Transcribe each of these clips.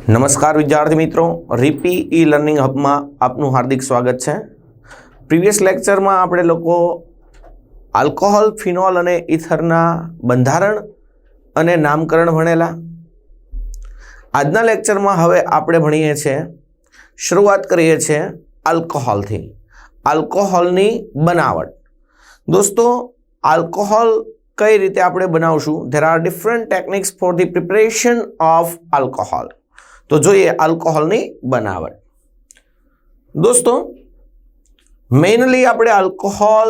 નમસ્કાર વિદ્યાર્થી મિત્રો, રીપી ઈ લર્નિંગ હબમાં આપનું હાર્દિક સ્વાગત છે। પ્રીવિયસ લેક્ચરમાં આપણે લોકો આલ્કોહોલ, ફિનોલ અને ઇથરના બંધારણ અને નામકરણ ભણેલા। આજના લેક્ચરમાં હવે આપણે ભણીએ છીએ, શરૂઆત કરીએ છીએ આલ્કોહોલથી, આલ્કોહોલની બનાવટ। દોસ્તો, આલ્કોહોલ કઈ રીતે આપણે બનાવશું? There are different techniques for the preparation of alcohol. તો જોઈએ આલ્કોહોલની બનાવટ। દોસ્તો, મેઇનલી આપણે આલ્કોહોલ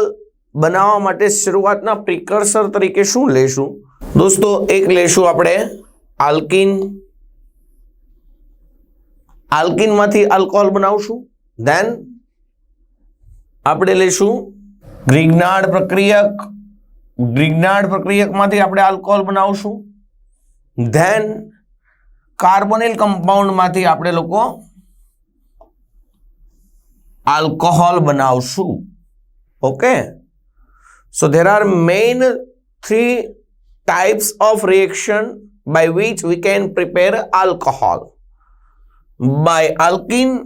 બનાવવા માટે શરૂઆતના પ્રિકર્સર તરીકે શું લેશું? દોસ્તો, એક લેશું આપણે આલ્કીન, આલ્કીનમાંથી આલ્કોહોલ બનાવશું। ધેન આપણે લેશું ગ્રિગ્નાર્ડ પ્રક્રિયક, ગ્રિગ્નાર્ડ પ્રક્રિયકમાંથી આપણે આલ્કોહોલ બનાવશું। ધેન કાર્બોનિલ કમ્પાઉન્ડમાંથી આપણે લોકો આલ્કોહોલ બનાવશું। Okay, so there R main 3 types of reaction by which we can prepare alcohol: by alkene,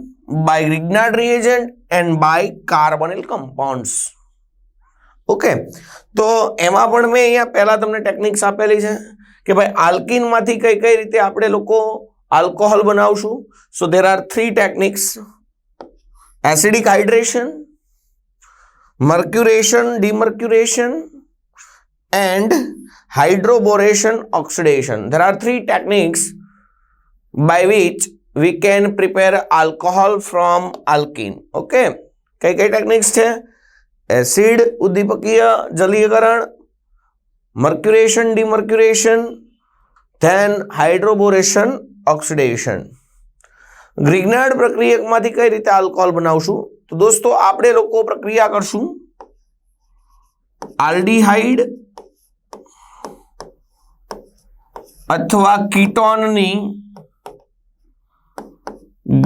by Grignard reagent and by carbonyl compounds। Okay, તો એમાં પણ મેં અહીંયા પહેલા તમને ટેકનિક્સ આપેલી છે કે ભાઈ આલ્કીનમાંથી કઈ કઈ રીતે આપણે લોકો આલ્કોહોલ બનાવશું। So there are 3 techniques: acidic hydration, mercuration, demercuration and hydroboration oxidation. There are 3 techniques by which we can prepare alcohol from alkene। Okay, કઈ કઈ ટેકનિક્સ છે? એસિડ ઉદ્દીપકીય જલીયકરણ, mercuration, demercuration, then hydroboration oxidation. Grignard પ્રક્રિયકમાંથી કઈ રીતે alcohol બનાવશું? તો દોસ્તો, આપણે લોકો પ્રક્રિયા કરશું આલ્ડીહાઇડ અથવા કીટોનની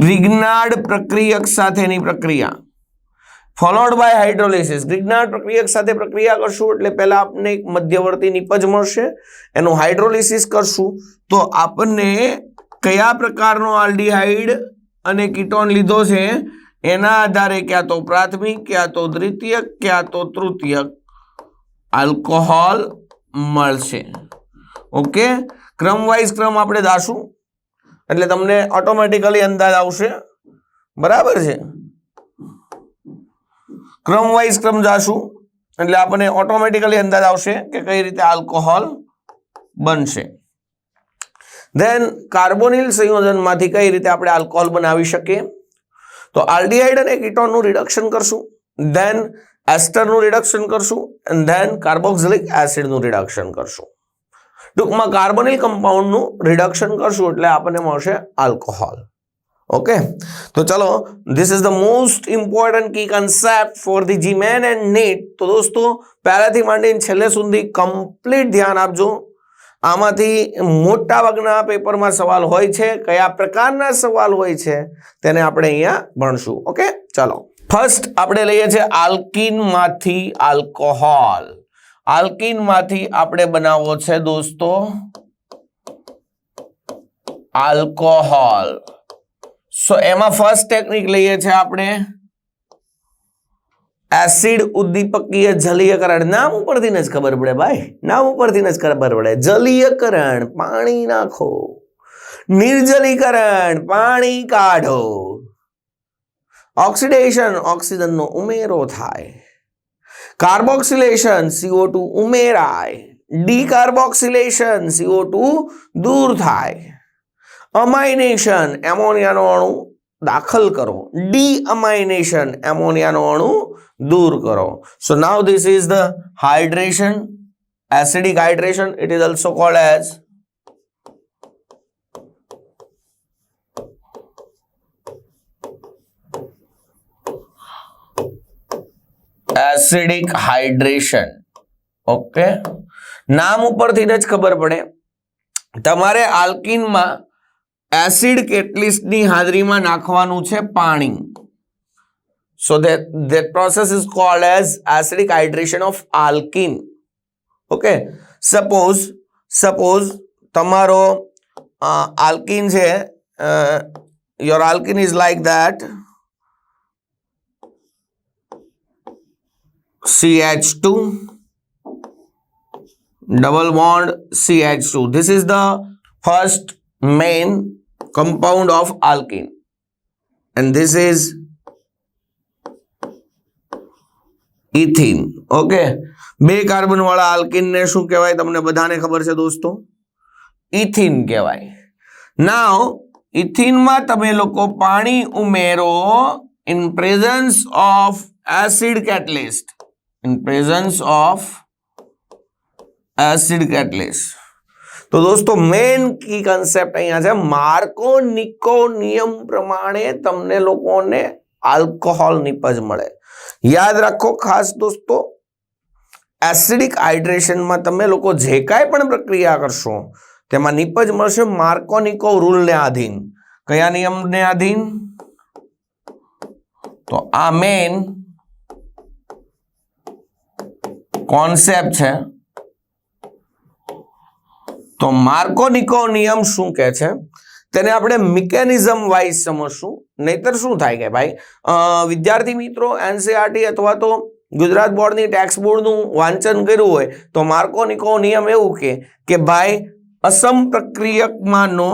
ગ્રિગ્નાર્ડ પ્રક્રિયક સાથેની પ્રક્રિયા, ફોલોડ બાય હાઇડ્રોલિસિસ। ગ્રિગ્નાર્ડ પ્રક્રિયક સાથે પ્રક્રિયા કરશું એટલે પહેલા આપણને એક મધ્યવર્તી નિપજ મળશે, એનું હાઇડ્રોલિસિસ કરશું તો આપણને કયા પ્રકારનો આલ્ડીહાઇડ અને કીટોન લીધો છે એના આધારે ક્યાં તો પ્રાથમિક, ક્યાં તો દ્વિતીયક, ક્યાં તો તૃતીયક આલ્કોહોલ મળશે। ઓકે, ક્રમવાઇઝ ક્રમ આપણે દાશું એટલે તમને ઓટોમેટિકલી અંદાજ આવશે, બરાબર છે? ક્રમવાઇઝ ક્રમ જાશું એટલે આપણને ઓટોમેટિકલી અંદાજ આવશે કે કઈ રીતે આલ્કોહોલ બનશે। ધેન કાર્બોનિલ સંયોજનમાંથી કઈ રીતે આપણે આલ્કોહોલ બનાવી શકીએ? તો આલ્ડીહાઇડ અને કીટોનનું રિડક્શન કરશું, ધેન એસ્ટરનું રિડક્શન કરશું એન્ડ ધેન કાર્બોક્સિલિક એસિડનું રિડક્શન કરશું। ટૂંકમાં કાર્બોનિલ કમ્પાઉન્ડનું રિડક્શન કરશું એટલે આપણને મળશે આલ્કોહોલ। ઓકે, તો ચલો, this is the most important key concept for the JEE Main and NEET. તો દોસ્તો, પહેલાથી માંડીને છેલ્લે સુધી કમ્પ્લીટ ધ્યાન આપજો। આમાંથી મોટા ભાગના પેપરમાં સવાલ હોય છે, કયા પ્રકારના સવાલ હોય છે તેને આપણે અહીંયા ભણશું। ઓકે, ચલો, ફર્સ્ટ આપણે લઈએ છીએ આલ્કીનમાંથી આલ્કોહોલ। આલ્કીનમાંથી આપણે બનાવવો છે દોસ્તો આલ્કોહોલ। સો એમાં ફર્સ્ટ ટેકનિક લઈએ છીએ આપણે એસિડ ઉદ્દીપકીય જલીયકરણ। નામ ઉપરથી જ ખબર પડે ભાઈ, નામ ઉપરથી જ ખબર પડે। જલીયકરણ, પાણી નાખો, નિર્જલીકરણ, પાણી કાઢો, ઓક્સિડેશન, ઓક્સિજનનો ઉમેરો થાય, કાર્બોક્સિલેશન, CO2 ઉમેરાય, ડીકાર્બોક્સિલેશન, CO2 દૂર થાય, અમાઇનેશન, એમોનિયાનો અણુ દાખલ કરો, ડીઅમાઇનેશન, એમોનિયાનો અણુ દૂર કરો। So now this is the hydration, acidic hydration, it is also called as acidic hydration. Okay, નામ ઉપરથી જ ખબર પડે તમારે આલ્કીનમાં એસિડ કેટલિસ્ટની હાજરીમાં નાખવાનું છે પાણી। સો that process is called as acidic hydration of alkene। Okay, suppose તમારો આલ્કીન છે your alkene is like that, CH2 double bond CH2. This is the first main compound of alkene, and this is ethene. Okay, 2 carbon વાળા alkene ને શું કહેવાય તમને બધાને ખબર છે દોસ્તો? ઇથિન કહેવાય. નાઉ ઇથિન માં તમે લોકો પાણી ઉમેરો in presence of acid catalyst, in presence of acid catalyst. તો દોસ્તો મેઇન કી કન્સેપ્ટ અહીંયા છે, માર્કો-નિકો નિયમ પ્રમાણે તમને લોકોને આલ્કોહોલ નિપજ મળે. યાદ રાખો ખાસ દોસ્તો, એસિડિક હાઇડ્રેશનમાં તમે લોકો જે કાંઈ પણ પ્રક્રિયા કરશો તેમાં નિપજ મળશે માર્કો-નિકો રૂલને આધીન. કયા નિયમને આધીન? તો આ મેઇન કોન્સેપ્ટ છે. તો માર્કો-નિકો નિયમ શું કહે છે તેને આપણે મિકેનિઝમ વાઇઝ સમજશું. નહીતર શું થાય કે ભાઈ વિદ્યાર્થી મિત્રો એનસીઆરટી અથવા તો ગુજરાત બોર્ડની ટેક્સ્ટ બોર્ડનું વાંચન કર્યું હોય તો માર્કો-નિકો નિયમ એવું કે ભાઈ અસમપ્રક્રિયકમાંનો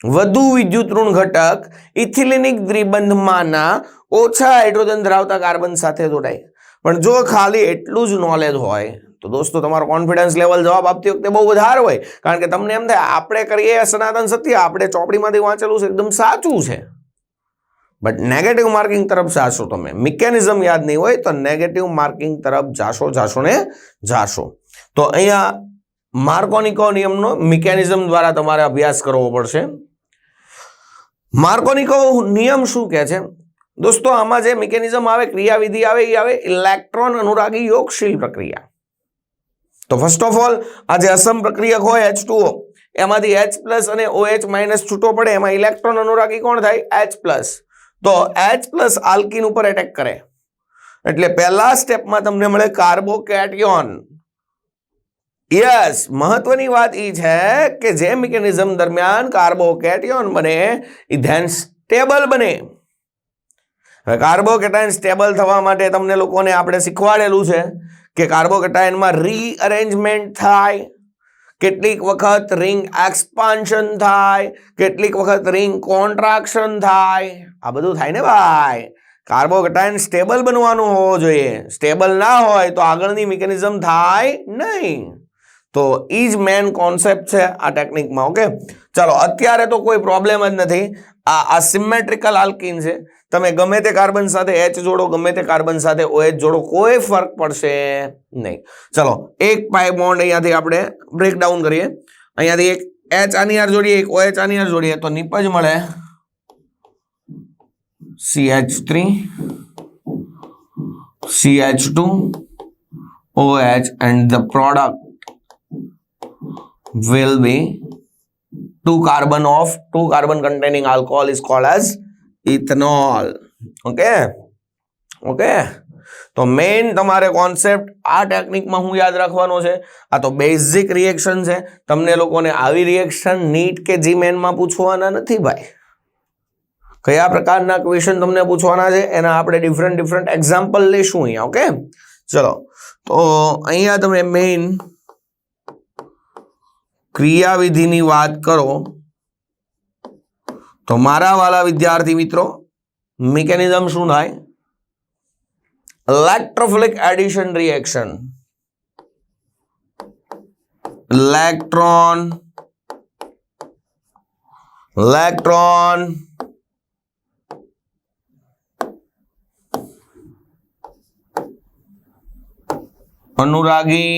વધુ વિદ્યુત ઋણ ઘટક ઇથિલિનિક દ્વિબંધમાંના ઓછા હાઇડ્રોજન ધરાવતા કાર્બન સાથે જોડાય. પણ જો ખાલી એટલું જ નોલેજ હોય તો દોસ્તો તમારો કોન્ફિડન્સ લેવલ જવાબ આપતી વખતે બહુ વધારે હોય, કારણ કે તમને એમ થાય આપણે કરીએ સનાતન સત્ય, આપણે ચોપડીમાંથી વાંચેલું છે એકદમ સાચું છે. બટ નેગેટિવ માર્કિંગ તરફ જાશો તમે, મિકેનિઝમ યાદ નહીં હોય તો નેગેટિવ માર્કિંગ તરફ જાશો. તો અહીંયા માર્કો-નિકો નિયમનો મિકેનિઝમ દ્વારા તમારે અભ્યાસ કરવો પડશે. માર્કો-નિકો નિયમ શું કહે છે દોસ્તો? આમાં જે મિકેનિઝમ આવે, ક્રિયાવિધિ આવે, એ આવે ઇલેક્ટ્રોન અનુરાગી યોગશીલ પ્રક્રિયા. તો ફર્સ્ટ ઓફ ઓલ આ જે અસમ પ્રક્રિયક હોય H2O, એમાંથી H+ અને OH- છૂટો પડે, એમાં ઇલેક્ટ્રોન અનુરાગી કોણ થાય? H+. તો H+ આલ્કીન ઉપર એટેક કરે એટલે પહેલા સ્ટેપમાં તમને મળે કાર્બોકેટિયોન. યસ, મહત્વની વાત એ છે કે જે મિકેનિઝમ દરમિયાન કાર્બોકેટિયોન બને એ ધેન સ્ટેબલ બને. હવે કાર્બોકેટાયન સ્ટેબલ થવા માટે તમને લોકોને આપણે શીખવાડેલું છે કે કાર્બોકેટાયનમાં રીઅરેન્જમેન્ટ થાય, કેટલીક વખત રિંગ એક્સપાન્શન થાય, કેટલીક વખત રિંગ કોન્ટ્રાક્શન થાય. આ બધું થાય ને ભાઈ. કાર્બોકેટાયન સ્ટેબલ બનવાનું હોવો જોઈએ. સ્ટેબલ ના હોય તો આગળની મિકેનિઝમ થાય નહીં. તો ઈ જ મેન કોન્સેપ્ટ છે આ ટેકનિકમાં. ઓકે, ચાલો અત્યારે તો કોઈ પ્રોબ્લેમ જ નથી. આ સિમેટ્રિકલ આલ્કીન છે. તમે ગમે તે કાર્બન સાથે H જોડો, ગમે તે કાર્બન સાથે OH જોડો, કોઈ ફરક પડશે નહીં. ચલો એક પાઈ બોન્ડ અહીંયાથી આપણે બ્રેકડાઉન કરીએ. અહીંયાથી એક H આની હાર જોડીએ, એક OH આની હાર જોડીએ તો નિપજ મળે CH3 CH2 OH and the product will be 2 carbon containing alcohol is called as ethanol. Okay. તો મેઇન તમારે કોન્સેપ્ટ આ ટેકનિકમાં હું યાદ રાખવાનો છે. આ તો બેઝિક રિએક્શન છે. તમને લોકોને આવી રિએક્શન નીટ કે જીમેનમાં પૂછવાના નથી ભાઈ. કયા પ્રકારના ક્વેશ્ચન તમને પૂછવાના છે એના આપણે ડિફરન્ટ એક્ઝામ્પલ લઈશું અહીંયા. ઓકે, ચલો તો અહીંયા તમે મેઇન ક્રિયાવિધિની વાત કરો તો મારા વાલા વિદ્યાર્થી મિત્રો મિકેનિઝમ શું થાય? Electrophilic addition reaction. ઇલેક્ટ્રોન अनुरागी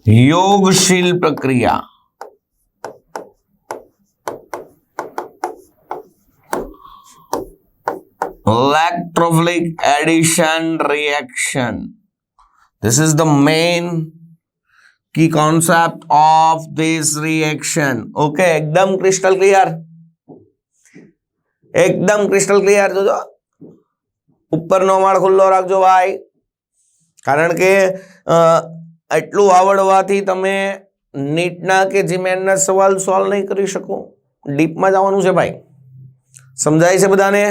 योगशील प्रक्रिया. Electrophilic addition reaction. This is the main key concept of this reaction. Okay, एकदम crystal clear. एकदम crystal clear. જોજો ઉપરનો માળ ખુલ્લો રાખજો ભાઈ, કારણ કે એટલું આવડવાથી તમે નીટના કે જીમેનના સવાલ સોલ્વ નહીં કરી શકો. ડીપમાં જવાનું છે ભાઈ. સમજાય છે બધાને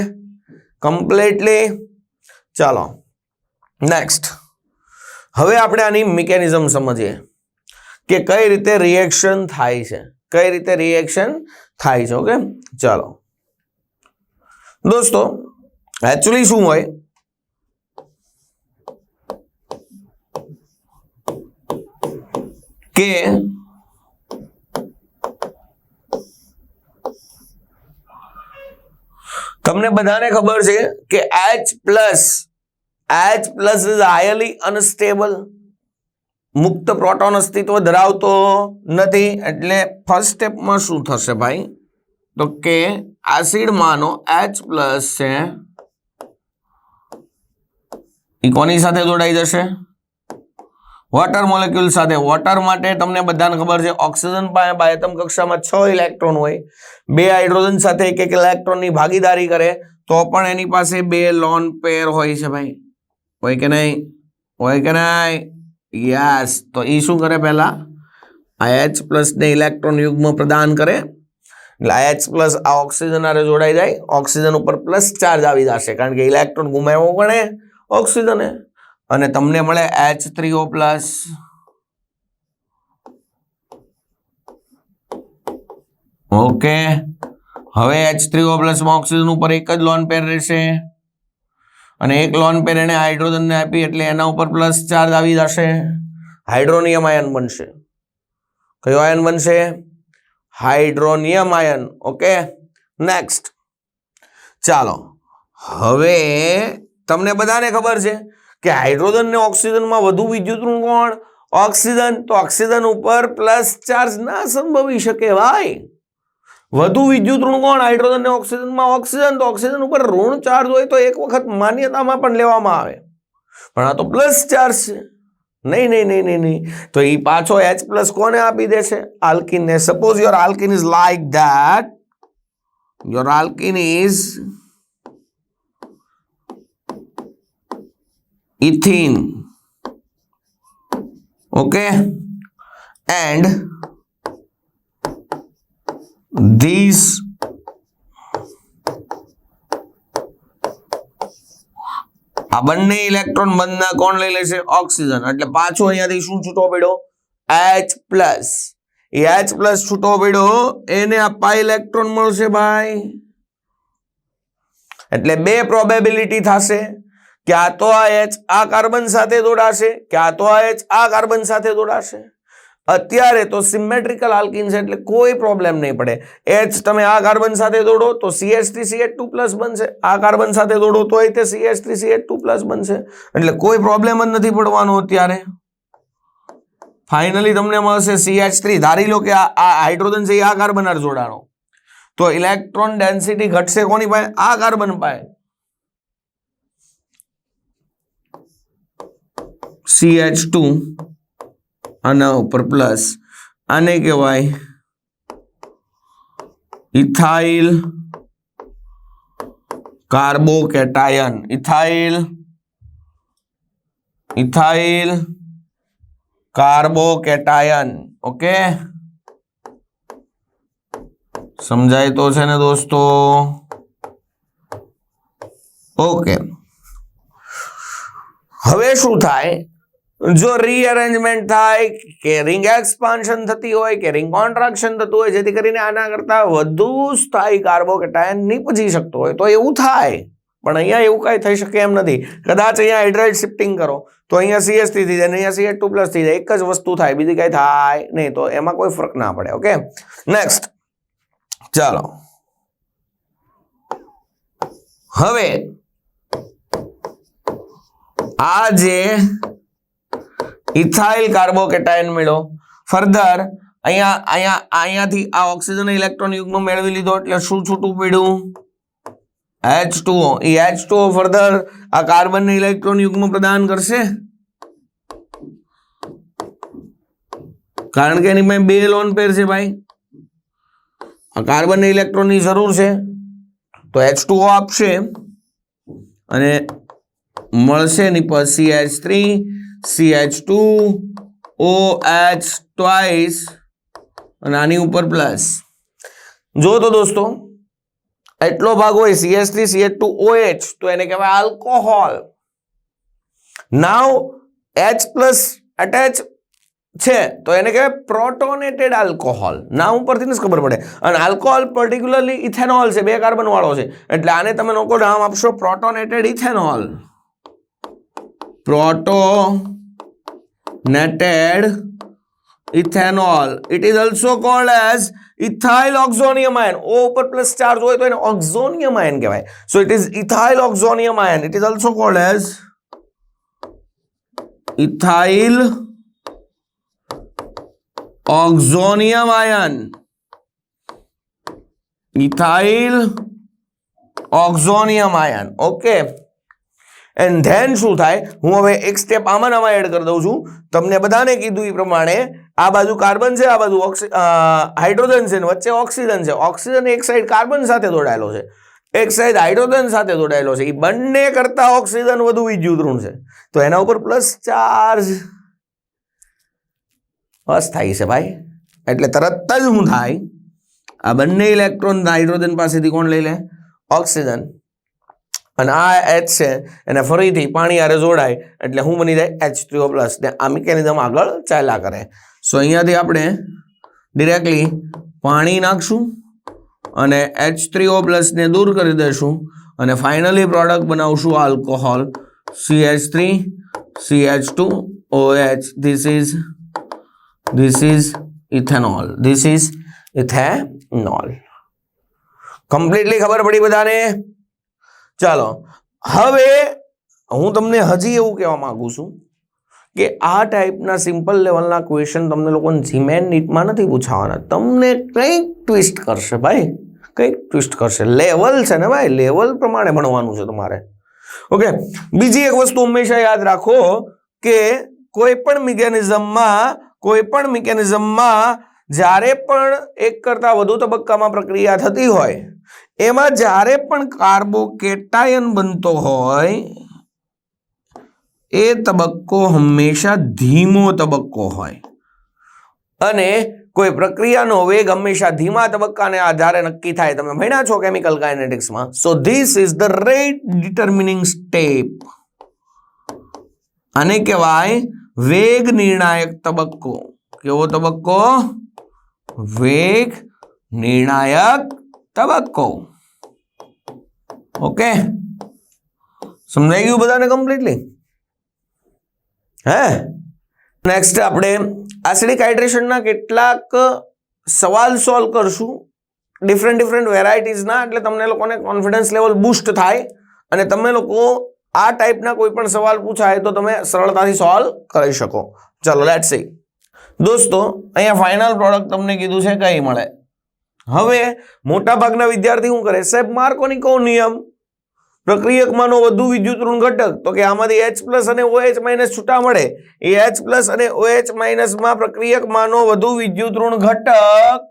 કમ્પ્લીટલી? ચાલો નેક્સ્ટ. હવે આપણે આની મિકેનિઝમ સમજીએ કે કઈ રીતે રિએક્શન થાય છે, કઈ રીતે રિએક્શન થાય છે. ઓકે ચાલો દોસ્તો, એકચ્યુઅલી શું હોય કે તમને બધાને ખબર છે કે H plus is highly unstable, મુક્ત પ્રોટોન અસ્તિત્વ ધરાવતો નથી. એટલે ફર્સ્ટ સ્ટેપમાં શું થશે ભાઈ, તો કે એસિડમાંનો H પ્લસ છે એ કોની સાથે જોડાઈ જશે? વોટર મોલેક્યુલ સાથે. વોટર માટે તમને બધાને ખબર છે ઓક્સિજન પાસે બાયતમ કક્ષામાં 6 ઇલેક્ટ્રોન હોય, 2 હાઇડ્રોજન સાથે એક ઇલેક્ટ્રોનની ભાગીદારી કરે તો પણ એની પાસે 2 લોન પેર હોય છે ભાઈ. હોય કે નહીં? હોય કે નહીં? યસ. તો એ શું કરે? પહેલા આ H પ્લસ ને ઇલેક્ટ્રોન યુગ્મ પ્રદાન કરે એટલે H પ્લસ આ ઓક્સિજન આરે જોડાઈ જાય, ઓક્સિજન ઉપર પ્લસ ચાર્જ આવી જશે કારણ કે ઇલેક્ટ્રોન ગુમાવ્યો કોણે? ઓક્સિજને. અને તમને મળે H3O પ્લસ. ઓકે, હવે H3O પ્લસ માં ઓક્સિજન ઉપર એક જ લોન પેર રહેશે અને એક લોન પેર એને હાઇડ્રોજનને આપી એટલે એના ઉપર પ્લસ ચાર્જ આવી જશે, હાઇડ્રોનિયમ આયન બનશે. કયો આયન બનશે? Hydronium ion. Okay next. ચાલો હવે તમને બધાને ખબર છે કે હાઇડ્રોજન ને ઓક્સિજનમાં વધુ વિદ્યુત ઋણ કોણ? ઓક્સિજન. તો ઓક્સિજન ઉપર પ્લસ ચાર્જ ના સંભવી શકે ભાઈ. વધુ વિદ્યુત ઋણ કોણ? હાઇડ્રોજન ને ઓક્સિજનમાં ઓક્સિજન. તો ઓક્સિજન ઉપર ઋણ ચાર્જ હોય તો એક વખત માન્યતામાં પણ લેવામાં આવે, પણ આ તો પ્લસ ચાર્જ છે. નહીં નહીં નહીં નહીં નહીં, તો એ પાછો H પ્લસ કોને આપી દેશે? આલ્કિનને. Suppose your alkene is like that, your alkene is ethene, okay, and these આ બંને ઇલેક્ટ્રોન બંધના કોણ લઈ લેશે? ઓક્સિજન. એટલે પાછો અહીંયાથી શું છૂટો પડ્યો? H plus. એ H પ્લસ છૂટો પડ્યો એને આ પાઈ ઇલેક્ટ્રોન મળશે ભાઈ. એટલે 2 પ્રોબેબિલિટી થશે કે આ તો આ H આ કાર્બન સાથે જોડાશે, કે આ તો આ H આ કાર્બન સાથે જોડાશે. અત્યારે તો સિમેટ્રિકલ આલ્કિન છે એટલે કોઈ પ્રોબ્લેમ નહીં પડે. H તમે આ કાર્બન સાથે જોડો તો CH3CH2+ બનશે, આ કાર્બન સાથે જોડો તો તે CH3CH2+ બનશે. એટલે કોઈ પ્રોબ્લેમ જ નથી પડવાનો. અત્યારે ફાઇનલી તમને મળશે CH3. ધારી લો કે આ હાઇડ્રોજન છે આ કાર્બન હારે જોડાણો તો ઇલેક્ટ્રોન ડેન્સિટી ઘટશે કોની પાસે? આ કાર્બન પાસે. CH2 આના ઉપર પ્લસ, આને કહેવાય ethyl carbocation. Ethyl carbocation. Okay, સમજાય તો છે ને દોસ્તો? ઓકે, હવે શું થાય જો રીઅરેન્જમેન્ટ થાય કે રિંગ એક્સપાન્શન થતી હોય કે રિંગ કોન્ટ્રાક્શન થતું હોય જેથી કરીને આના કરતા વધુ સ્થાયી કાર્બોકેટાયન નીપજી શકતો હોય તો એવું થાય. પણ અહીંયા એવું કાંઈ થઈ શકે એમ નથી. કદાચ અહીંયા હાઇડ્રાઇડ શિફ્ટિંગ કરો તો અહીંયા CH3 થઈ જાય, અહીંયા CH2+ થઈ જાય. એક જ વસ્તુ થાય, બીજી કાંઈ થાય નહીં. તો એમાં કોઈ ફરક ના પડે. Okay next. ચાલો હવે આ જે ઇથાઇલ કાર્બોકેટાયન મળ્યો, ફર્ધર અહીંયાથી આ ઓક્સિજન ઇલેક્ટ્રોન યુગ્મ મેળવી લીધો એટલે શું છૂટું પડ્યું? H2O. એ H2O ફર્ધર આ કાર્બન ઇલેક્ટ્રોન યુગ્મ પ્રદાન કરશે કારણ કે એની પાસે 2 લોન પેર છે ભાઈ. આ કાર્બન ઇલેક્ટ્રોનની જરૂર છે તો H2O આપશે અને મળશે ની પર CH3 CH2 OH2 ટ્વાઇસ અને આની ઉપર પ્લસ. જો તો દોસ્તો એટલો ભાગ હોય CH3CH2OH તો એને કહેવાય આલ્કોહોલ. નાવ H પ્લસ અટેચ છે તો એને કહેવાય પ્રોટોનેટેડ આલ્કોહોલ. નામ ઉપરથી જ ખબર પડે. અને આલ્કોહોલ પર્ટિક્યુલરલી ઇથેનોલ છે, 2 કાર્બન વાળો છે, એટલે આને તમે લોકો નામ આપશો protonated ethanol. Protonated ethanol. It is also called as ethyl oxonium ion. O ઉપર પ્લસ ચાર્જ હોય તો એને ઓક્ઝોનિયમ આયન કહેવાય. So it is ethyl oxonium ion. It is also called as ethyl oxonium ion. Ethyl oxonium ion. Okay. And then શું થાય, હું હવે એક સ્ટેપ આમાં એડ કરી દઉં છું. તમને બધાને કીધું એ પ્રમાણે આ બાજુ કાર્બન છે, આ બાજુ હાઇડ્રોજન છે, વચ્ચે ઓક્સિજન છે. ઓક્સિજન એક સાઈડ કાર્બન સાથે જોડાયેલો છે, એક સાઈડ હાઇડ્રોજન સાથે જોડાયેલો છે. એ બંને કરતા ઓક્સિજન વધુ વિદ્યુત ઋણ છે તો એના ઉપર પ્લસ ચાર્જ બસ થાય છે ભાઈ. એટલે તરત જ શું થાય, આ બંને ઇલેક્ટ્રોન હાઇડ્રોજન પાસેથી કોણ લઈ લે? ઓક્સિજન. અને આ H છે એને ફરીથી પાણી હારે જોડાય એટલે શું બની જાય? H3O+. ને આ મિકેનિઝમ આગળ ચાલ્યા કરે. સો અહીંયાથી આપણે ડિરેક્ટલી પાણી નાખશું અને H3O+ ને દૂર કરી દઈશું અને ફાઇનલી પ્રોડક્ટ બનાવશું alcohol CH3CH2OH. This is ethanol. Completely ખબર પડી બધાને? ચાલો હવે હું તમને હજી એવું કહેવા માંગુ છું કે આ ટાઈપના સિમ્પલ લેવલના ક્વેશ્ચન તમને લોકોને જીમેન નીટમાં નથી પૂછાવાના. તમને કંઈક ટ્વિસ્ટ કરશે ભાઈ, કંઈક ટ્વિસ્ટ કરશે. લેવલ છે ને ભાઈ, લેવલ પ્રમાણે ભણવાનું છે તમારે. ઓકે. બીજી એક વસ્તુ હંમેશા યાદ રાખો કે કોઈ પણ મિકેનિઝમમાં જ્યારે પણ એક કરતા વધુ તબક્કામાં પ્રક્રિયા થતી હોય એમાં જ્યારે પણ કાર્બોકેટાયન બનતો હોય એ તબક્કો હંમેશા ધીમો તબક્કો હોય અને કોઈ પ્રક્રિયાનો વેગ હંમેશા ધીમા તબક્કાને આધારે નક્કી થાય. તમે ભણ્યા છો કેમિકલ કાઇનેટિક્સમાં. So this is the rate determining step. આને કહેવાય વેગ નિર્ણાયક તબક્કો. કેવો તબક્કો? વેગ નિર્ણાયક તબક્કો. ઓકે, સમજાઈ ગયું બધાને કમ્પ્લીટલી? હે, નેક્સ્ટ આપણે એસિડિક હાઇડ્રેશનના કેટલાક સવાલ સોલ્વ કરશું ડિફરન્ટ વેરાયટીઝના. એટલે તમને લોકોને કોન્ફિડન્સ લેવલ બૂસ્ટ થાય અને તમે લોકો આ ટાઈપના કોઈ પણ સવાલ પૂછાય તો તમે સરળતાથી સોલ્વ કરી શકો. ચલો લેટ્સ સી. દોસ્તો અહીંયા ફાઇનલ પ્રોડક્ટ તમને કીધું છે કઈ મળે. હવે મોટા ભાગના વિદ્યાર્થી શું કરે? સાહેબ માર્કોનિકો નિયમ, પ્રક્રિયકમાંનો વધુ વિદ્યુત ઋણ ઘટક, તો કે આમાંથી H+ અને OH- છૂટા મળે. એ H+ અને OH- પ્રક્રિયકમાંનો વધુ વિદ્યુત ઋણ ઘટક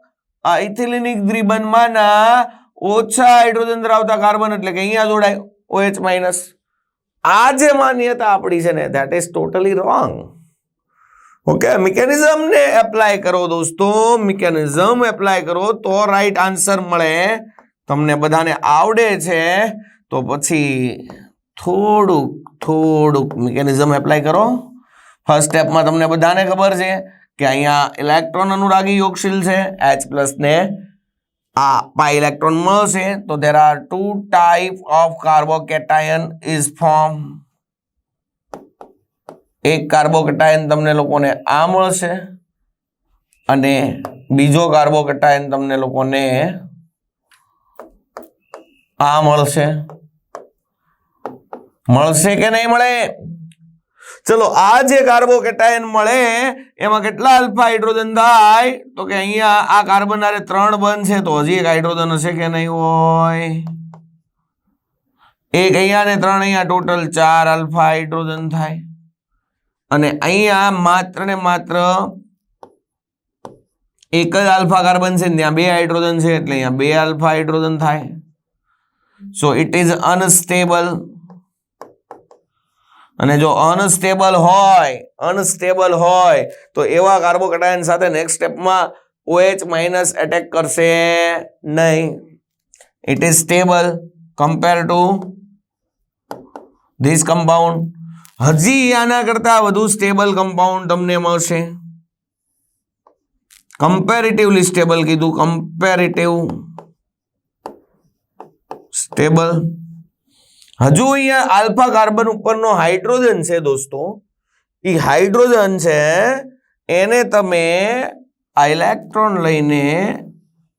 આ ઇથિલિનિક દ્વિબંધમાંના ઓછા હાઇડ્રોજન ધરાવતા કાર્બન એટલે કે અહીંયા જોડાય OH-. આ જે માન્યતા આપણી છે ને that is totally wrong. Okay, મિકેનિઝમને એપ્લાય કરો દોસ્તો, મિકેનિઝમ એપ્લાય કરો તો રાઈટ આન્સર મળે. તમને બધાને આવડે છે તો પછી થોડુંક મિકેનિઝમ એપ્લાય કરો. ફર્સ્ટ સ્ટેપમાં તમને બધાને ખબર છે કે અહીંયા ઇલેક્ટ્રોન અનુરાગી યોગશીલ છે, H+ ને આ પાઈ ઇલેક્ટ્રોન મળશે. તો there are 2 type of carbocation is formed. એક કાર્બોકેટાયન તમને લોકોને આ મળશે અને બીજો કાર્બોકેટાયન તમને લોકોને આ મળશે કે નહીં મળે? ચલો, આ જે કાર્બોકેટાયન મળે એમાં કેટલા આલ્ફા હાઇડ્રોજન થાય? તો કે અહીંયા આ કાર્બન હારે 3 બંધ છે તો હજી એક હાઇડ્રોજન હશે કે નહીં હોય? એક અહીંયા ને 3 અહીંયા, ટોટલ 4 આલ્ફા હાઇડ્રોજન થાય. અને અહીંયા માત્ર ને માત્ર એક જ આલ્ફા કાર્બન છે, ત્યાં 2 હાઇડ્રોજન છે એટલે અહીંયા 2 આલ્ફા હાઇડ્રોજન થાય. સો ઇટ ઇઝ અનસ્ટેબલ. અને જો અનસ્ટેબલ હોય તો એવા કાર્બોકેટાયન સાથે નેક્સ્ટ સ્ટેપમાં OH માઇનસ એટેક કરશે નહીં. It is stable compare to this compound. હજી આના કરતા વધુ સ્ટેબલ કમ્પાઉન્ડ તમને મળશે. કમ્પેરેટિવલી સ્ટેબલ કીધું, કમ્પેરેટિવ સ્ટેબલ. હજુ અહીંયા આલ્ફા કાર્બન ઉપરનો હાઇડ્રોજન છે દોસ્તો, એ હાઇડ્રોજન છે એને તમે આ ઇલેક્ટ્રોન લઈને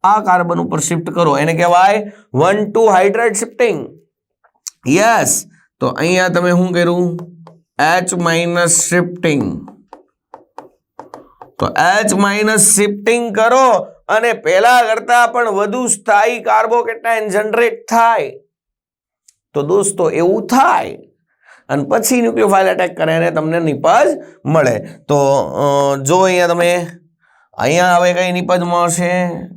આ કાર્બન ઉપર શિફ્ટ કરો, એને કહેવાય 1,2 હાઇડ્રાઇડ શિફ્ટિંગ. યસ, તો અહીંયા તમે શું કર્યું? H minus shifting. તો H માઇનસ શિફ્ટિંગ કરો અને પહેલા કરતા પણ વધુ સ્થાયી કાર્બોકેટાયન જનરેટ થાય. તો દોસ્તો એવું થાય અને પછી ન્યુક્લિયોફાઇલ એટેક કરે અને તમને નિપજ મળે. તો જો અહીંયા તમે અહીંયા હવે કઈ નિપજ મળશે?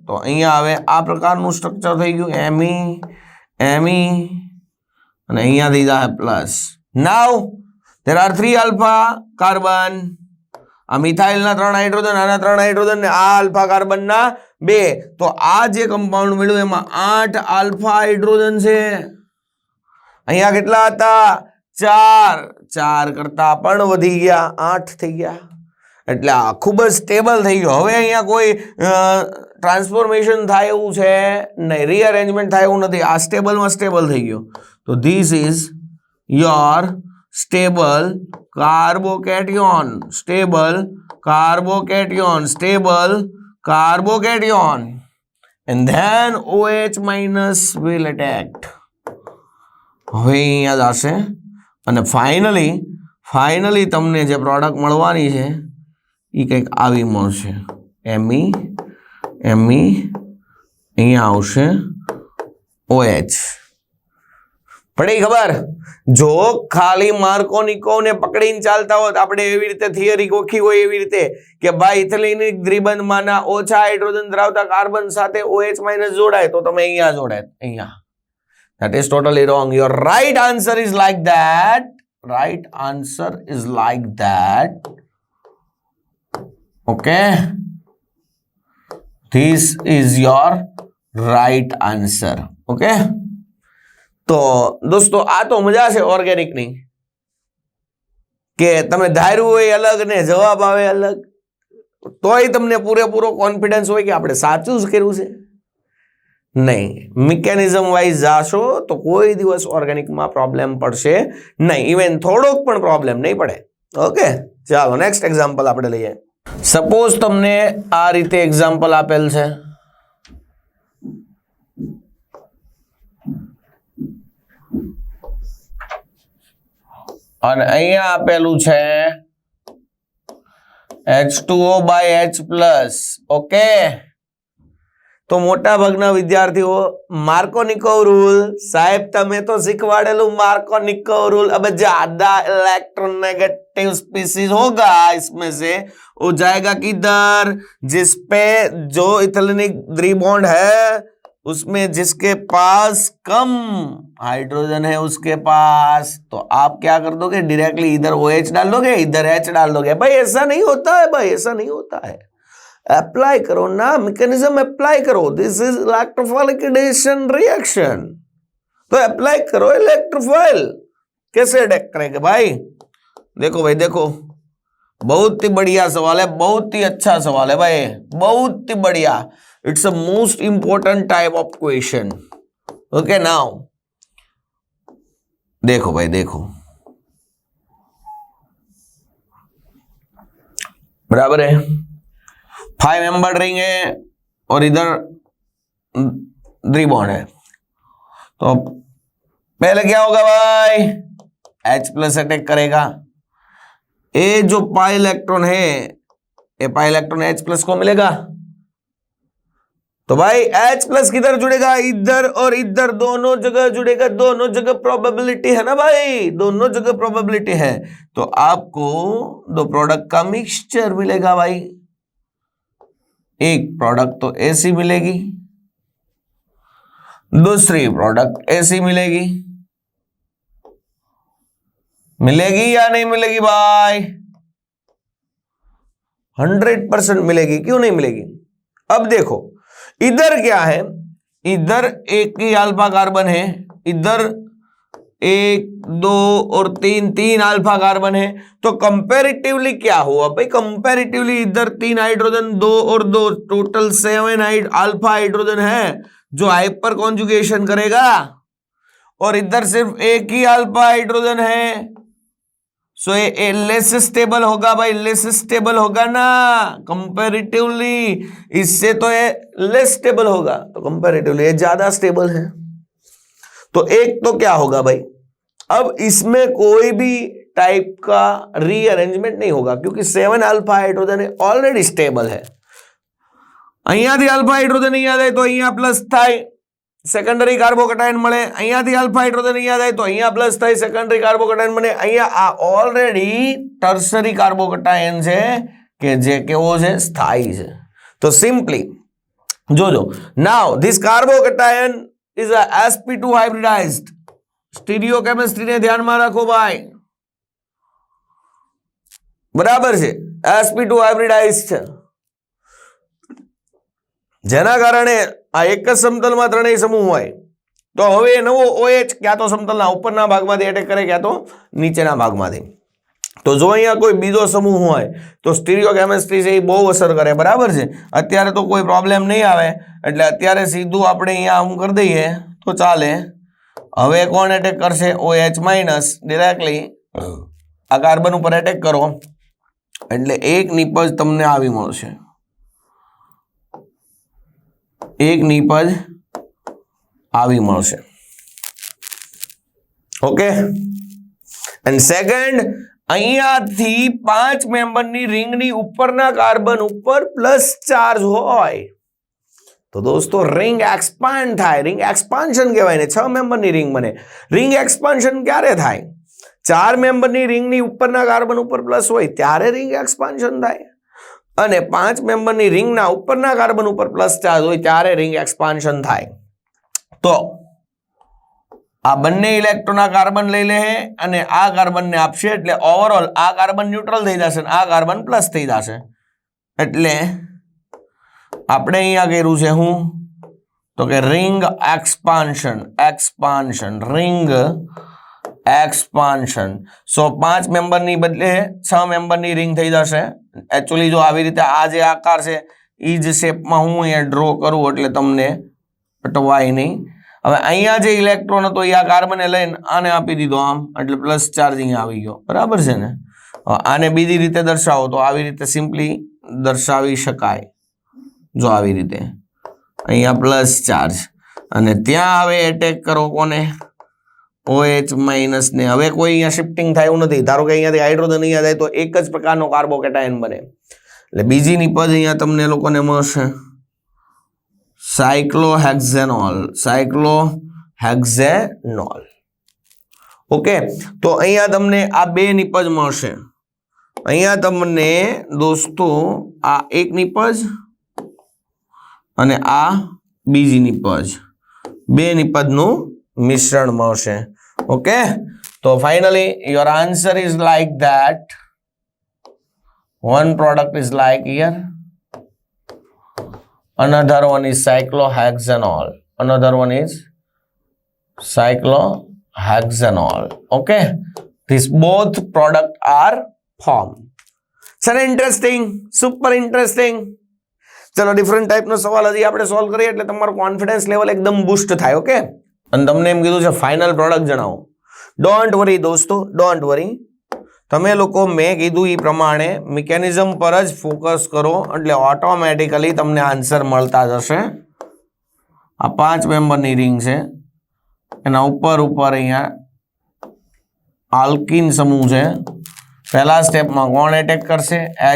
તો અહીંયા હવે આ પ્રકારનું સ્ટ્રક્ચર થઈ ગયું, એમી અને અહીંયાથી જાય plus. Now there are 3 alpha carbon. આ મિથાઇલના 3 હાઇડ્રોજન, આના 3 હાઇડ્રોજન ને આ આલ્ફા કાર્બનના 2. તો આ જે કમ્પાઉન્ડ મળ્યું એમાં 8 આલ્ફા હાઇડ્રોજન છે. અહીંયા કેટલા હતા? 4 કરતા પણ વધી ગયા, 8 થઈ ગયા. એટલે આ ખૂબ જ સ્ટેબલ થઈ ગયો. હવે અહીંયા કોઈ ટ્રાન્સફોર્મેશન થાય એવું છે નહીં, રીઅરેન્જમેન્ટ થાય એવું નથી. આ સ્ટેબલમાં સ્ટેબલ થઈ ગયો. તો this is your stable carbocation, stable carbocation, and then OH minus will attack. હવે અહીંયા જશે અને ફાઇનલી તમને જે પ્રોડક્ટ મળવાની છે એ કંઈક આવી મળશે. એમી અહીંયા આવશે OH. પડી ખબર? જો ખાલી માર્કોનિકોવને પકડીને ચાલતા હોત, આપણે એવી રીતે થિયરી ગોખી હોય એવી રીતે કે ભાઈ ઇથિલિનિક દ્વિબંધમાંના ઓછા હાઇડ્રોજન ધરાવતા કાર્બન સાથે OH માઇનસ જોડાય તો તમે અહીંયા જોડાય. અહીંયા that is totally wrong. Your right answer is like that. Okay, this is your right answer. Okay, તો દોસ્તો આ તો મજા છે ઓર્ગેનિકની કે તમે ધાર્યું હોય અલગ ને જવાબ આવે અલગ, તોય તમને પૂરેપૂરો કોન્ફિડન્સ હોય કે આપણે સાચું જ કર્યું છે. નહીં, મિકેનિઝમ વાઇઝ જાશો તો કોઈ દિવસ ઓર્ગેનિકમાં પ્રોબ્લેમ પડશે નહીં, ઇવન થોડોક પણ પ્રોબ્લેમ નહીં પડે. ઓકે, ચાલો નેક્સ્ટ એક્ઝામ્પલ આપણે લઈએ. સપોઝ તમને આ રીતે એક્ઝામ્પલ આપેલ છે. અને અહીંયા આપેલું છે H2O by H+. ઓકે, તો મોટા ભાગના વિદ્યાર્થીઓ मार्कोनिकोव रूल, साहेब तमे तो शिखवाड़ेलू मार्कोनिकोव रूल. अब ज्यादा इलेक्ट्रोनेगेटिव स्पीसीज होगा इसमें से वो जाएगा किधर? जिसपे जो इथेलिनिक द्विबॉन्ड है उसमें जिसके पास कम हाइड्रोजन है उसके पास, तो आप क्या कर दोगे? डायरेक्टली इधर OH डाल दोगे, इधर H डाल दोगे. भाई ऐसा नहीं होता है, भाई ऐसा नहीं होता है. अप्लाई करो ना, मैकेनिज्म अप्लाई करो. This is electrophile liquidation reaction. तो अप्लाई करो इलेक्ट्रोफाइल. कैसे अटैक करेंगे भाई? देखो भाई, देखो, बहुत ही बढ़िया सवाल है, बहुत ही अच्छा सवाल है भाई, बहुत ही बढ़िया. It's a most important type of question. Okay, now देखो भाई, देखो, बराबर है. 5 मेंबर रिंग है और इधर द्विबॉन्ड है, तो पहले क्या होगा भाई? H+ अटैक करेगा. ये जो पाई इलेक्ट्रॉन है, ये पाई इलेक्ट्रॉन H+ को मिलेगा. तो भाई H+ किधर जुड़ेगा? इधर और इधर दोनों जगह जुड़ेगा. दोनों जगह प्रोबेबिलिटी है ना भाई, दोनों जगह प्रोबेबिलिटी है. तो आपको दो प्रोडक्ट का मिक्सचर मिलेगा भाई. एक प्रोडक्ट तो ऐसी मिलेगी, दूसरी प्रोडक्ट ऐसी मिलेगी. मिलेगी या नहीं मिलेगी भाई? 100% मिलेगी। क्यों नहीं मिलेगी? अब देखो इधर क्या है, इधर एक ही अल्फा कार्बन है, इधर 1 2 और 3 अल्फा कार्बन है, तो कंपैरेटिवली क्या हुआ भाई? कंपैरेटिवली इधर 3 हाइड्रोजन, 2 और 2 टोटल 7 अल्फा हाइड्रोजन है जो हाइपर कॉन्जुगेशन करेगा, और इधर सिर्फ एक ही अल्फा हाइड्रोजन है, सो ये लेस स्टेबल होगा भाई, लेस स्टेबल होगा ना कंपैरेटिवली, इससे तो ये लेस स्टेबल होगा, तो कंपैरेटिवली ये ज्यादा स्टेबल है। तो एक तो क्या होगा भाई, अब इसमें कोई भी टाइप का रीअरेंजमेंट नहीं होगा क्योंकि 7 अल्फा हाइड्रोजन ऑलरेडी स्टेबल है। અહીંયાથી અલ્ફા હાઇડ્રોજન અહીંયા જાય તો અહીંયા પ્લસ થાય, સેકન્ડરી કાર્બોકેટાયન મળે, અહીંયાથી અલ્ફા હાઇડ્રોજન અહીંયા જાય તો અહીંયા પ્લસ થાય, સેકન્ડરી કાર્બોકેટાયન મળે, અહીંયા આ ઓલરેડી ટર્શરી કાર્બોકેટાયન છે કે જે કેવો છે? સ્થાયી છે। તો સિમ્પલી જોજો, now this carbocation is a sp2 hybridized. સ્ટીરિયોકેમિસ્ટ્રીને ધ્યાનમાં રાખો ભાઈ, બરાબર છે, sp2 હાઇબ્રિડાઇઝ્ડ છે, જેના કારણે આ એક જ સમતલમાં ત્રણેય સમૂહ હોય તો હવે નવો OH ક્યાં તો સમતલના ઉપરના ભાગમાંથી એટેક કરે ક્યાં તો નીચેના ભાગમાંથી। તો જો અહીંયા કોઈ બીજો સમૂહ હોય તો સ્ટીરિયોકેમિસ્ટ્રી છે એ બહુ અસર કરે, બરાબર છે। અત્યારે તો કોઈ પ્રોબ્લેમ નહીં આવે એટલે અત્યારે સીધું આપણે અહીંયા આમ કરી દઈએ તો ચાલે। હવે કોણ એટેક કરશે? OH માઇનસ ડિરેક્ટલી આ કાર્બન ઉપર એટેક કરો એટલે એક નિપજ તમને આવી મળશે, એક નિપજ આવી મળશે। ઓકે, એન્ડ સેકન્ડ, અહીંયાથી 5 મેમ્બરની રિંગની ઉપરના કાર્બન ઉપર પ્લસ ચાર્જ હોય તો દોસ્તો રિંગ એક્સપાન્ડ થાય, રિંગ એક્સપાન્શન કહેવાય ને। 6 મેમ્બરની રિંગ બને। રિંગ એક્સપાન્શન ક્યારે થાય? 4 મેમ્બરની રિંગની ઉપરના કાર્બન ઉપર પ્લસ હોય ત્યારે રિંગ એક્સપાન્શન થાય, અને 5 મેમ્બરની રિંગના ઉપરના કાર્બન ઉપર પ્લસ ચાર્જ હોય ત્યારે રિંગ એક્સપાન્શન થાય। તો આ બંને ઇલેક્ટ્રોન આ કાર્બન લઈ લે અને આ કાર્બનને આપશે એટલે ઓવરઓલ આ કાર્બન ન્યુટ્રલ થઈ જશે અને આ કાર્બન પ્લસ થઈ જશે। એટલે આપણે અહીંયા કર્યું છે હું તો કે ring expansion, expansion, ring expansion. So 5 મેમ્બરની બદલે 6 મેમ્બરની રિંગ થઈ જશે। एक्चुअली जो આવી રીતે આ જે આકાર છે ઈ જ શેપમાં હું અહીંયા ડ્રો કરું એટલે તમને પટવાય નહીં। હવે અહીંયા જે ઇલેક્ટ્રોન હતો એ આ કાર્બને લઈને આને આપી દીધો આમ એટલે પ્લસ ચાર્જિંગ આવી ગયો, બરાબર છે ને। આને બીજી રીતે દર્શાવો તો આવી રીતે સિમ્પલી દર્શાવી શકાય, જો આવી રીતે અહીંયા પ્લસ ચાર્જ અને ત્યાં હવે એટેક કરો કોને? OH માઇનસ ને। હવે કોઈ અહીંયા શિફ્ટિંગ થાય એવું નથી, ધારો કે અહીંયાથી હાઇડ્રોજન અહીંયા જાય તો એક જ પ્રકારનો કાર્બોકેટાયન બને એટલે બીજી નિપજ અહીંયા તમને લોકોને મળશે સાયક્લોહેક્ઝેનોલ, સાયક્લોહેક્ઝેનોલ। ઓકે, તો અહીંયા તમને આ બે નિપજ મળશે। અહીંયા તમને દોસ્તો આ એક નિપજ અને આ બીજી નિપજ, બે નિપજનું મિશ્રણ મળશે। ઓકે, તો finally your answer is like that, one product is like here, another one is cyclohexanol, another one is cyclohexanol। okay, these both product are formed। Sir interesting, super interesting. चलो डिफरेंट टाइप नो सवाल हजी આપણે solve કરીએ એટલે તમારો confidence level એકદમ boost થાય। Okay, અને તમને એમ કીધું છે ફાઇનલ પ્રોડક્ટ જણાવો। ડોન્ટ વરી દોસ્તો, ડોન્ટ વરી, તમે લોકો મેં કીધું એ પ્રમાણે મિકેનિઝમ પર જ ફોકસ કરો એટલે ઓટોમેટિકલી તમને આન્સર મળતા જશે। આ 5 મેમ્બરની રિંગ છે, એના ઉપર ઉપર અહીંયા આલ્કીન સમૂહ છે। પહેલા સ્ટેપમાં કોણ એટેક કરશે? H+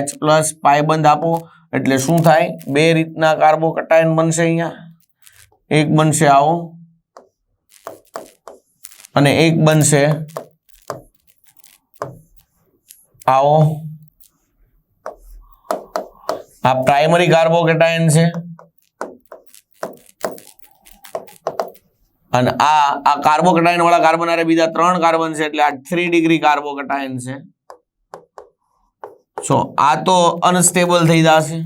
પાયબંધ આપો એટલે શું થાય? બે રીતના કાર્બોકેટાયન બનશે। અહીંયા એક બનશે આવો અને એક બનશે आओ। आ प्राइमरी कार्बोकेटायन है અને આ કાર્બોકેટાયન વાળા કાર્બન આરે બીજા 3 કાર્બન છે એટલે આ 3 ડિગ્રી કાર્બોકેટાયન છે. સો આ તો અનસ્ટેબલ થઈ જશે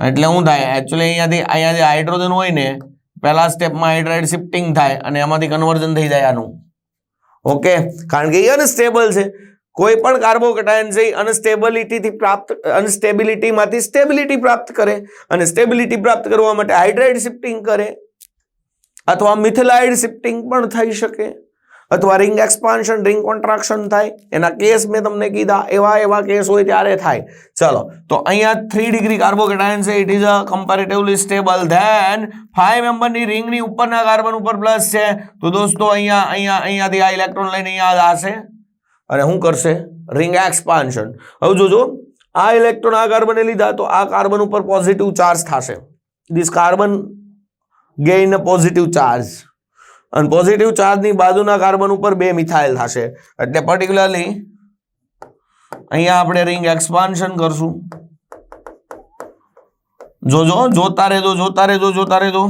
એટલે શું થાય એકચ્યુઅલી અહીંયાથી હાઇડ્રોજન હોય ને પહેલા સ્ટેપમાં હાઇડ્રાઇડ શિફ્ટિંગ થાય અને એમાંથી કન્વર્ઝન થઈ જાય આનું. ઓકે, કારણ કે એ અનસ્ટેબલ છે. કોઈ પણ કાર્બોકેટાયન છે અનસ્ટેબિલિટીમાંથી સ્ટેબિલિટી પ્રાપ્ત કરે અને સ્ટેબિલિટી પ્રાપ્ત કરવા માટે હાઇડ્રાઇડ શિફ્ટિંગ કરે અથવા મિથાઇલાઇડ શિફ્ટિંગ પણ થઈ શકે અથવા રિંગ એક્સપાન્શન રિંગ કોન્ટ્રાક્શન થાય. એના કેસ મેં તમને કીધા એવા કેસ હોય ત્યારે થાય. ચલો તો અહીંયા 3 ડિગ્રી કાર્બોકેટાયન છે. It is a comparatively stable. Then 5 મેમ્બરની રિંગની ઉપરના કાર્બન ઉપર પ્લસ છે તો દોસ્તો અહીંયાથી આ ઇલેક્ટ્રોન લઈને અહીંયા આવશે અને શું કરશે રિંગ એક્સપાન્શન. હવે જોજો આ ઇલેક્ટ્રોન આ કાર્બને લીધા તો આ કાર્બન ઉપર પોઝિટિવ ચાર્જ થશે. This carbon gain a positive charge અને પોઝિટિવ ચાર્જની બાજુના કાર્બન ઉપર 2 મિથાઇલ થશે એટલે પર્ટિક્યુલરલી અહીંયા આપણે રિંગ એક્સપાન્શન કરશું. જોજો જોતા રહેજો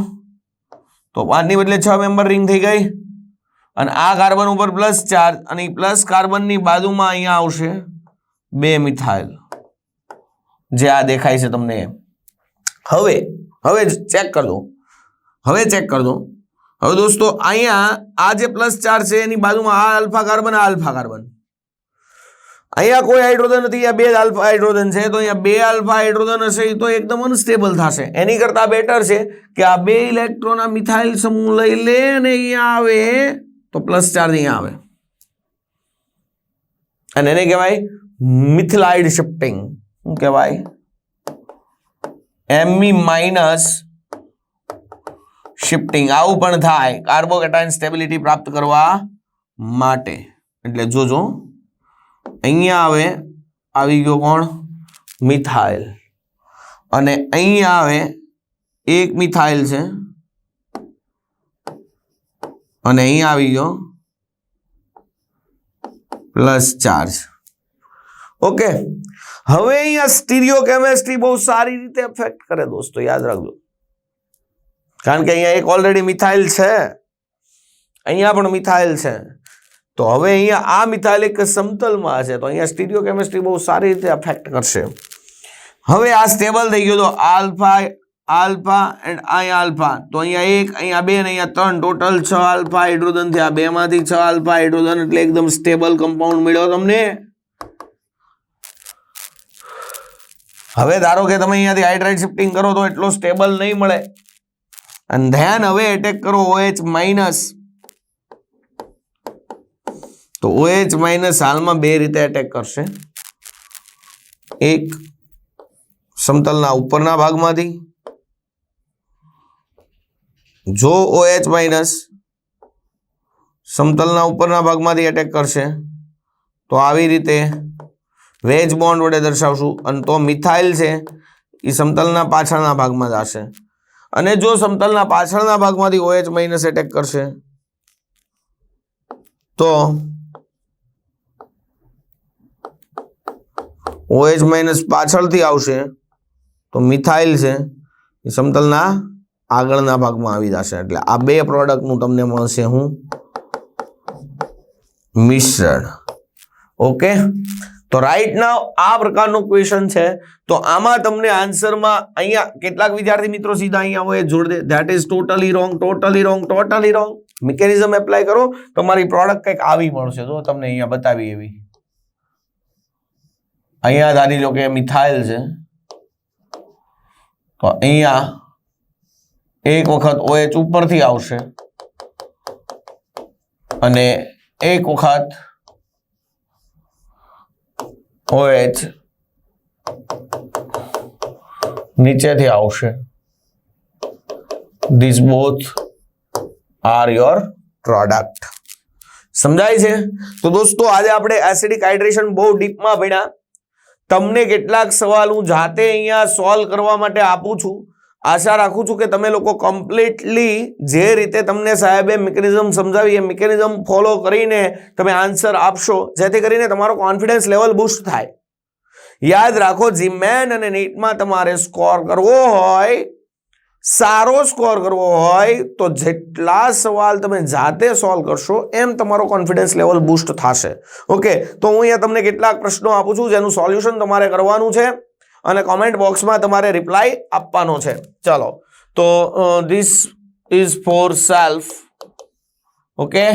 તો 5 ની બદલે 6 મેમ્બર રિંગ થઈ ગઈ અને આ કાર્બન ઉપર પ્લસ ચાર્જ અને પ્લસ કાર્બનની બાજુમાં અહીંયા આવશે 2 મિથાઇલ જે આ દેખાય છે તમને. હવે ચેક કરજો હવે દોસ્તો અહીંયા આ જે પ્લસ ચાર્જ છે એની બાજુમાં આ આલ્ફા કાર્બન અહીંયા કોઈ હાઇડ્રોજન નથી, અહીંયા 2 આલ્ફા હાઇડ્રોજન છે તો અહીંયા 2 આલ્ફા હાઇડ્રોજન હશે તો એકદમ અનસ્ટેબલ થશે. એની કરતા બેટર છે કે આ 2 ઇલેક્ટ્રોન આ મિથાઇલ સમૂહ લઈ લે અને અહીંયા આવે તો પ્લસ ચાર્જ અહીંયા આવે અને એને કહેવાય મિથાઇલાઇડ શિફ્ટિંગ. શું કહેવાય? Me minus shifting. આવું પણ થાય કાર્બોકેટાયન સ્ટેબિલિટી પ્રાપ્ત કરવા માટે. એટલે જોજો અહીંયા આવી ગયો કોણ મિથાઇલ અને અહીંયા આવે 1 મિથાઇલ છે અને અહીંયા આવી ગયો પ્લસ ચાર્જ. ઓકે, હવે અહીંયા સ્ટીરિયો કેમેસ્ટ્રી બહુ સારી રીતે અફેક્ટ કરે દોસ્તો, યાદ રાખજો. કારણ કે અહીંયા એક ઓલરેડી મિથાઇલ છે, અહીંયા પણ મિથાઇલ છે તો હવે અહીંયા આ મિથાઇલ એક સમતલમાં છે તો અહીંયા સ્ટીરિયો કેમેસ્ટ્રી બહુ સારી રીતે અફેક્ટ કરશે. હવે આ સ્ટેબલ થઈ ગયો તો આલ્ફા એન્ડ અહીંયા આલ્ફા તો અહીંયા 1 અહીંયા 2 ને અહીંયા 3 ટોટલ 6 આલ્ફા હાઇડ્રોજન થયા. 2 માંથી 6 આલ્ફા હાઇડ્રોજન એટલે એકદમ સ્ટેબલ કમ્પાઉન્ડ મળ્યો તમને. હવે ધારો કે તમે અહીંયાથી હાઇડ્રાઇડ શિફ્ટિંગ કરો તો એટલો સ્ટેબલ નહીં મળે અને ધ્યાન હવે એટેક કરો OH માઇનસ. તો OH માઇનસ હાલમાં 2 રીતે એટેક કરશે. એક સમતલના ઉપરના ભાગમાંથી જો OH માઇનસ સમતલના ઉપરના ભાગમાંથી એટેક કરશે તો આવી રીતે વેજ બોન્ડ વડે દર્શાવશું અને તો મિથાઇલ છે એ સમતલના પાછળના ભાગમાં જશે અને જો સમતલના પાછળના ભાગમાંથી OH માઇનસ એટેક કરશે તો OH માઇનસ પાછળથી આવશે તો મિથાઇલ છે એ સમતલના આગળના ભાગમાં આવી જશે એટલે આ 2 પ્રોડક્ટનું તમને મળશે મિશ્રણ. ઓકે, તો રાઈટ નાઉ આ પ્રકારનો ક્વેશ્ચન છે તો આમાં તમને આન્સરમાં અહીંયા કેટલાક વિદ્યાર્થી મિત્રો સીધા અહીંયા OH જોડ દે. That is totally wrong. Mechanism apply કરો તમારી પ્રોડક્ટ કંઈક આવી મળશે. જો તમને અહીંયા બતાવી એવી અહીંયા ધારી લો કે મિથાઇલ છે તો અહીંયા એક વખત OH ઉપરથી આવશે અને એક વખત OH નીચેથી આવશે. These both are your product. સમજાય છે? તો દોસ્તો આજે આપણે એસિડિક હાઇડ્રેશન બહુ ડીપમાં ભણ્યા. તમને કેટલાક સવાલ હું જાતે અહીંયા સોલ્વ કરવા માટે આપું છું. આશા રાખું છું કે તમે લોકો કમ્પ્લીટલી જે રીતે તમને સાહેબે મિકેનિઝમ સમજાવી એ મિકેનિઝમ ફોલો કરીને તમે આન્સર આપશો જેથી કરીને તમારો કોન્ફિડન્સ લેવલ બૂસ્ટ થાય. યાદ રાખો જીમેન અને નીટમાં તમારે સ્કોર કરવો હોય સારો સ્કોર કરવો હોય તો જેટલા સવાલ તમે જાતે સોલ્વ કરશો એમ તમારો કોન્ફિડન્સ લેવલ બૂસ્ટ થશે. ઓકે, તો હું અહીંયા તમને કેટલાક પ્રશ્નો આપું છું જેનું સોલ્યુશન તમારે કરવાનું છે અને કોમેન્ટ બોક્સમાં તમારે રિપ્લાય આપવાનો છે. ચલો, તો this is four self. Okay,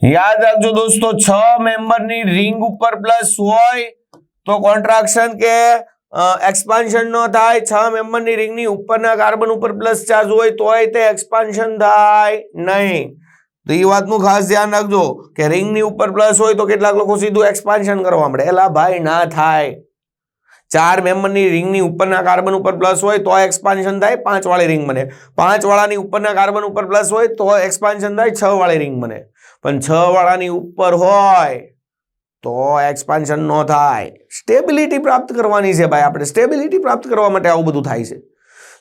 યાદ રાખજો દોસ્તો, 6 મેમ્બરની રિંગ ઉપર પ્લસ હોય તો કોન્ટ્રાક્શન કે એક્સપાન્શન ન થાય. 6 મેમ્બરની રિંગની ઉપરના કાર્બન ઉપર પ્લસ ચાર્જ હોય તોય તે એક્સપાન્શન થાય નહીં. તો એ વાતનું ખાસ ધ્યાન રાખજો કે રિંગની ઉપર પ્લસ હોય તો કેટલાક લોકો સીધું એક્સપાન્શન કરવા મળે. એલા ભાઈ, ના થાય. 4 મેમ્બરની રિંગની ઉપરના કાર્બન ઉપર પ્લસ હોય તો એક્સપાન્શન થાય, 5 વાળી રિંગ બને. 5 વાળાની ઉપરના કાર્બન ઉપર પ્લસ હોય તો એક્સપાન્શન થાય, 6 વાળી રિંગ બને. પણ 6 વાળાની ઉપર હોય તો એક્સપાન્શન ન થાય. સ્ટેબિલિટી પ્રાપ્ત કરવાની છે ભાઈ. આપણે સ્ટેબિલિટી પ્રાપ્ત કરવા માટે આવું બધું થાય છે.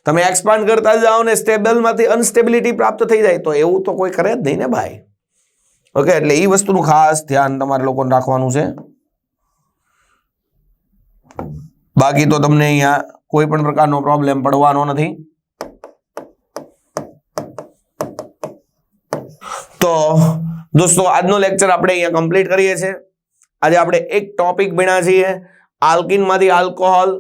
તમે એક્સપાન્ડ કરતા જાઓ ને સ્ટેબલમાંથી અનસ્ટેબિલિટી પ્રાપ્ત થઈ જાય તો એવું તો કોઈ કરે જ નહીં ને ભાઈ. ઓકે, એટલે એ વસ્તુનું ખાસ ધ્યાન તમારે લોકોને રાખવાનું છે. બાકી તો તમને અહીંયા કોઈ પણ પ્રકારનો પ્રોબ્લેમ પડવાનો નથી. તો દોસ્તો, આજનો લેક્ચર આપણે અહીંયા કમ્પ્લીટ કરીએ છીએ. આજે આપણે એક ટોપિક ભણ્યા છીએ, આલ્કિનમાંથી આલ્કોહોલ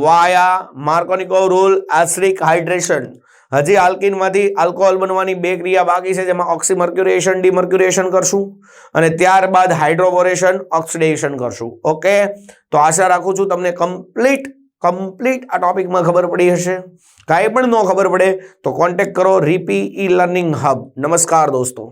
વાયા માર્કોનિકોવ રૂલ, એસિડિક હાઇડ્રેશન. હજી આલ્કિનમાંથી આલ્કોહોલ બનવાની 2 ક્રિયા બાકી છે, જેમાં ઓક્સીમર્ક્યુરેશન ડિમર્ક્યુરેશન કરશું અને ત્યારબાદ હાઇડ્રોબોરેશન ઓક્સિડેશન કરશું. ઓકે, તો આશા રાખું છું તમને કમ્પ્લીટ આ ટોપિકમાં ખબર પડી હશે. કાંઈ પણ ન ખબર પડે તો કોન્ટેક્ટ કરો રીપી ઈ લર્નિંગ હબ. નમસ્કાર દોસ્તો.